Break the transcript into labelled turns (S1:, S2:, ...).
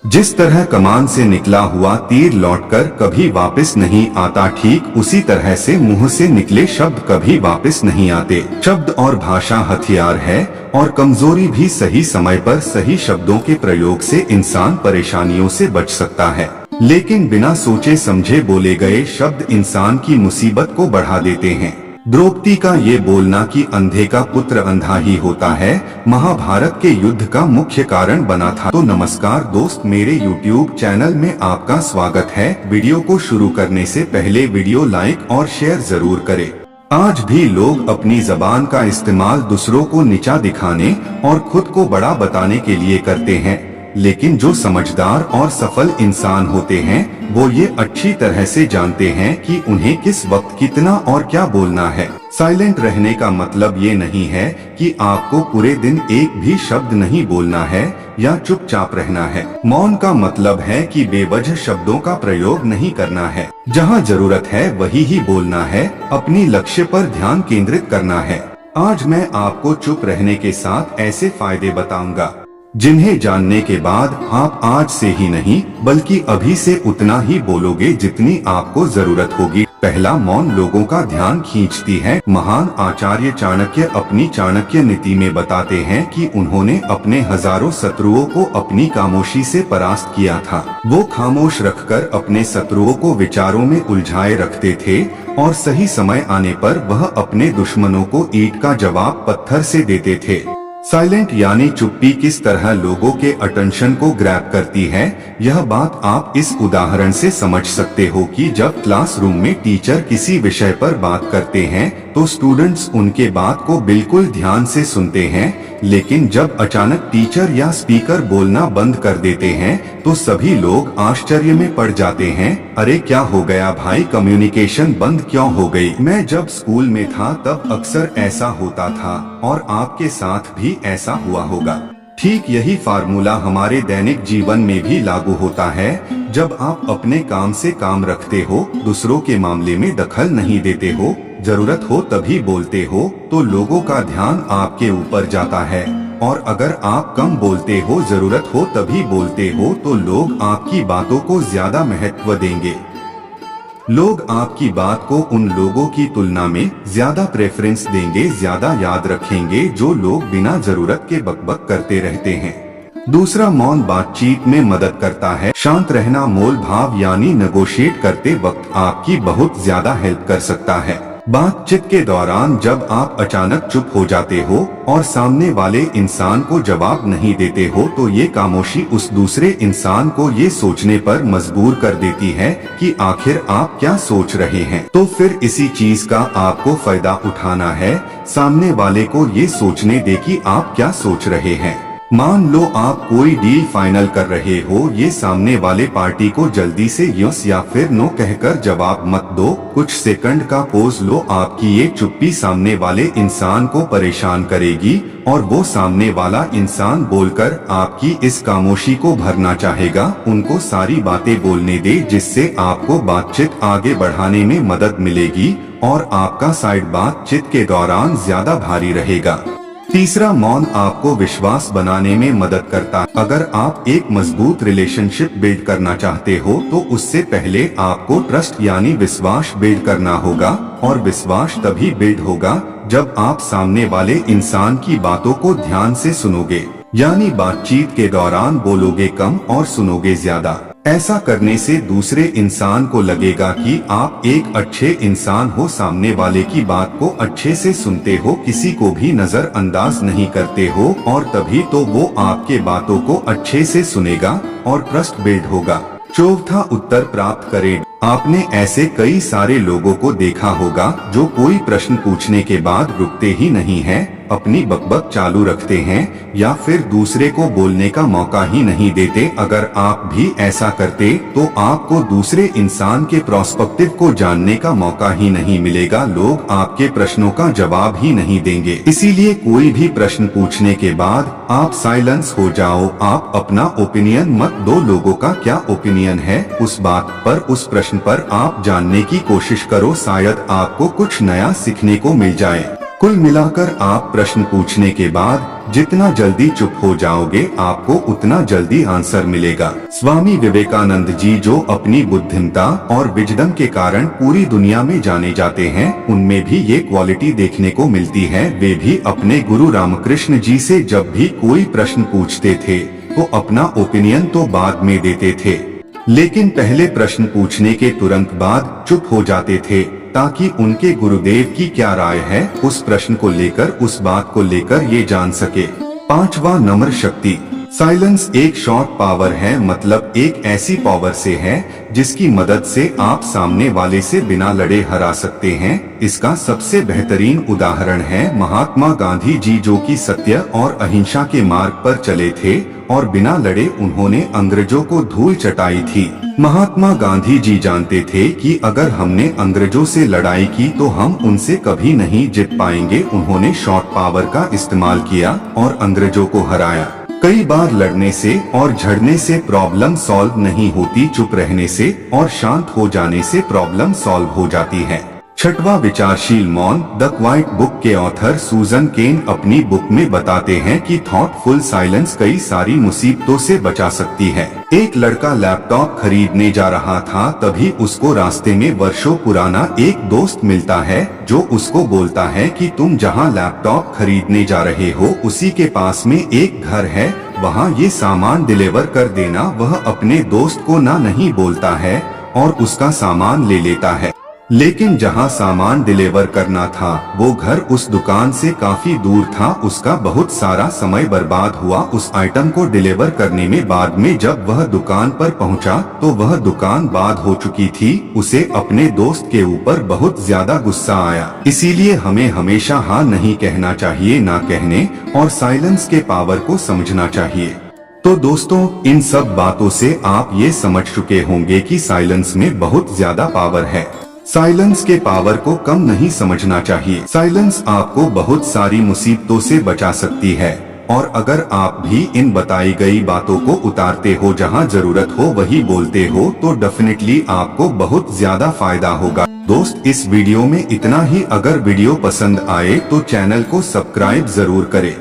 S1: जिस तरह कमान से निकला हुआ तीर लौटकर कभी वापस नहीं आता, ठीक उसी तरह से मुंह से निकले शब्द कभी वापस नहीं आते। शब्द और भाषा हथियार है और कमजोरी भी। सही समय पर सही शब्दों के प्रयोग से इंसान परेशानियों से बच सकता है, लेकिन बिना सोचे समझे बोले गए शब्द इंसान की मुसीबत को बढ़ा देते हैं। द्रौपदी का ये बोलना कि अंधे का पुत्र अंधा ही होता है, महाभारत के युद्ध का मुख्य कारण बना था। तो नमस्कार दोस्त, मेरे YouTube चैनल में आपका स्वागत है। वीडियो को शुरू करने से पहले वीडियो लाइक और शेयर जरूर करें। आज भी लोग अपनी जबान का इस्तेमाल दूसरों को नीचा दिखाने और खुद को बड़ा बताने के लिए करते हैं, लेकिन जो समझदार और सफल इंसान होते हैं वो ये अच्छी तरह से जानते हैं कि उन्हें किस वक्त कितना और क्या बोलना है। साइलेंट रहने का मतलब ये नहीं है कि आपको पूरे दिन एक भी शब्द नहीं बोलना है या चुपचाप रहना है। मौन का मतलब है कि बेवजह शब्दों का प्रयोग नहीं करना है। जहाँ जरूरत है वही ही बोलना है, अपनी लक्ष्य पर ध्यान केंद्रित करना है। आज मैं आपको चुप रहने के साथ ऐसे फायदे बताऊंगा जिन्हें जानने के बाद आप आज से ही नहीं बल्कि अभी से उतना ही बोलोगे जितनी आपको जरूरत होगी। पहला, मौन लोगों का ध्यान खींचती है। महान आचार्य चाणक्य अपनी चाणक्य नीति में बताते हैं कि उन्होंने अपने हजारों शत्रुओं को अपनी खामोशी से परास्त किया था। वो खामोश रखकर अपने शत्रुओं को विचारों में उलझाए रखते थे और सही समय आने पर वह अपने दुश्मनों को ईंट का जवाब पत्थर से देते थे। साइलेंट यानी चुप्पी किस तरह लोगों के अटेंशन को ग्रैब करती है, यह बात आप इस उदाहरण से समझ सकते हो कि जब क्लासरूम में टीचर किसी विषय पर बात करते हैं तो स्टूडेंट्स उनके बात को बिल्कुल ध्यान से सुनते हैं, लेकिन जब अचानक टीचर या स्पीकर बोलना बंद कर देते हैं तो सभी लोग आश्चर्य में पड़ जाते हैं। अरे क्या हो गया भाई, कम्युनिकेशन बंद क्यों हो गई? मैं जब स्कूल में था तब अक्सर ऐसा होता था और आपके साथ भी ऐसा हुआ होगा। ठीक यही फार्मूला हमारे दैनिक जीवन में भी लागू होता है। जब आप अपने काम से काम रखते हो, दूसरों के मामले में दखल नहीं देते हो, जरूरत हो तभी बोलते हो, तो लोगों का ध्यान आपके ऊपर जाता है। और अगर आप कम बोलते हो, जरूरत हो तभी बोलते हो, तो लोग आपकी बातों को ज्यादा महत्व देंगे। लोग आपकी बात को उन लोगों की तुलना में ज्यादा प्रेफरेंस देंगे, ज्यादा याद रखेंगे जो लोग बिना जरूरत के बकबक करते रहते हैं। दूसरा, मौन बातचीत में मदद करता है। शांत रहना मोल भाव यानी नेगोशिएट करते वक्त आपकी बहुत ज्यादा हेल्प कर सकता है। बातचीत के दौरान जब आप अचानक चुप हो जाते हो और सामने वाले इंसान को जवाब नहीं देते हो तो ये खामोशी उस दूसरे इंसान को ये सोचने पर मजबूर कर देती है कि आखिर आप क्या सोच रहे हैं। तो फिर इसी चीज का आपको फायदा उठाना है, सामने वाले को ये सोचने दे कि आप क्या सोच रहे हैं। मान लो आप कोई डील फाइनल कर रहे हो, ये सामने वाले पार्टी को जल्दी से यस या फिर नो कहकर जवाब मत दो, कुछ सेकंड का पोज लो। आपकी ये चुप्पी सामने वाले इंसान को परेशान करेगी और वो सामने वाला इंसान बोलकर आपकी इस खामोशी को भरना चाहेगा। उनको सारी बातें बोलने दे जिससे आपको बातचीत आगे बढ़ाने में मदद मिलेगी और आपका साइड बातचीत के दौरान ज्यादा भारी रहेगा। तीसरा, मौन आपको विश्वास बनाने में मदद करता है। अगर आप एक मजबूत रिलेशनशिप बिल्ड करना चाहते हो तो उससे पहले आपको ट्रस्ट यानी विश्वास बिल्ड करना होगा, और विश्वास तभी बिल्ड होगा जब आप सामने वाले इंसान की बातों को ध्यान से सुनोगे, यानी बातचीत के दौरान बोलोगे कम और सुनोगे ज्यादा। ऐसा करने से दूसरे इंसान को लगेगा कि आप एक अच्छे इंसान हो, सामने वाले की बात को अच्छे से सुनते हो, किसी को भी नजरअंदाज नहीं करते हो, और तभी तो वो आपके बातों को अच्छे से सुनेगा और ट्रस्ट बिल्ड होगा। चौथा, उत्तर प्राप्त करें। आपने ऐसे कई सारे लोगों को देखा होगा जो कोई प्रश्न पूछने के बाद रुकते ही नहीं है, अपनी बकबक चालू रखते हैं या फिर दूसरे को बोलने का मौका ही नहीं देते। अगर आप भी ऐसा करते तो आपको दूसरे इंसान के पर्सपेक्टिव को जानने का मौका ही नहीं मिलेगा, लोग आपके प्रश्नों का जवाब ही नहीं देंगे। इसीलिए कोई भी प्रश्न पूछने के बाद आप साइलेंस हो जाओ, आप अपना ओपिनियन मत दो। लोगों का क्या ओपिनियन है उस बात पर, उस प्रश्न पर आप जानने की कोशिश करो, शायद आपको कुछ नया सीखने को मिल जाए। कुल मिलाकर आप प्रश्न पूछने के बाद जितना जल्दी चुप हो जाओगे आपको उतना जल्दी आंसर मिलेगा। स्वामी विवेकानंद जी जो अपनी बुद्धिमता और विजडम के कारण पूरी दुनिया में जाने जाते हैं, उनमें भी ये क्वालिटी देखने को मिलती है। वे भी अपने गुरु रामकृष्ण जी से जब भी कोई प्रश्न पूछते थे तो अपना ओपिनियन तो बाद में देते थे, लेकिन पहले प्रश्न पूछने के तुरंत बाद चुप हो जाते थे ताकि उनके गुरुदेव की क्या राय है उस प्रश्न को लेकर, उस बात को लेकर ये जान सके। 5वां नम्र शक्ति। साइलेंस एक शॉर्ट पावर है, मतलब एक ऐसी पावर से है जिसकी मदद से आप सामने वाले से बिना लड़े हरा सकते हैं। इसका सबसे बेहतरीन उदाहरण है महात्मा गांधी जी, जो कि सत्य और अहिंसा के मार्ग पर चले थे और बिना लड़े उन्होंने अंग्रेजों को धूल चटाई थी। महात्मा गांधी जी जानते थे कि अगर हमने अंग्रेजों से लड़ाई की तो हम उनसे कभी नहीं जीत पाएंगे। उन्होंने शॉर्ट पावर का इस्तेमाल किया और अंग्रेजों को हराया। कई बार लड़ने से और झड़ने से प्रॉब्लम सॉल्व नहीं होती, चुप रहने से और शांत हो जाने से प्रॉब्लम सॉल्व हो जाती है। 6वां विचारशील मौन। द क्वाइट बुक के ऑथर सूजन केन अपनी बुक में बताते हैं कि थॉटफुल साइलेंस कई सारी मुसीबतों से बचा सकती है। एक लड़का लैपटॉप खरीदने जा रहा था, तभी उसको रास्ते में वर्षों पुराना एक दोस्त मिलता है जो उसको बोलता है कि तुम जहां लैपटॉप खरीदने जा रहे हो उसी के पास में एक घर है, वहां ये सामान डिलीवर कर देना। वह अपने दोस्त को ना नहीं बोलता है और उसका सामान ले लेता है, लेकिन जहां सामान डिलीवर करना था वो घर उस दुकान से काफी दूर था। उसका बहुत सारा समय बर्बाद हुआ उस आइटम को डिलीवर करने में। बाद में जब वह दुकान पर पहुंचा तो वह दुकान बंद हो चुकी थी। उसे अपने दोस्त के ऊपर बहुत ज्यादा गुस्सा आया। इसीलिए हमें हमेशा हाँ नहीं कहना चाहिए, ना कहने और साइलेंस के पावर को समझना चाहिए। तो दोस्तों, इन सब बातों से आप ये समझ चुके होंगे कि साइलेंस में बहुत ज्यादा पावर है। साइलेंस के पावर को कम नहीं समझना चाहिए। साइलेंस आपको बहुत सारी मुसीबतों से बचा सकती है और अगर आप भी इन बताई गई बातों को उतारते हो, जहां जरूरत हो वही बोलते हो, तो डेफिनेटली आपको बहुत ज्यादा फायदा होगा। दोस्त, इस वीडियो में इतना ही। अगर वीडियो पसंद आए तो चैनल को सब्सक्राइब जरूर करें।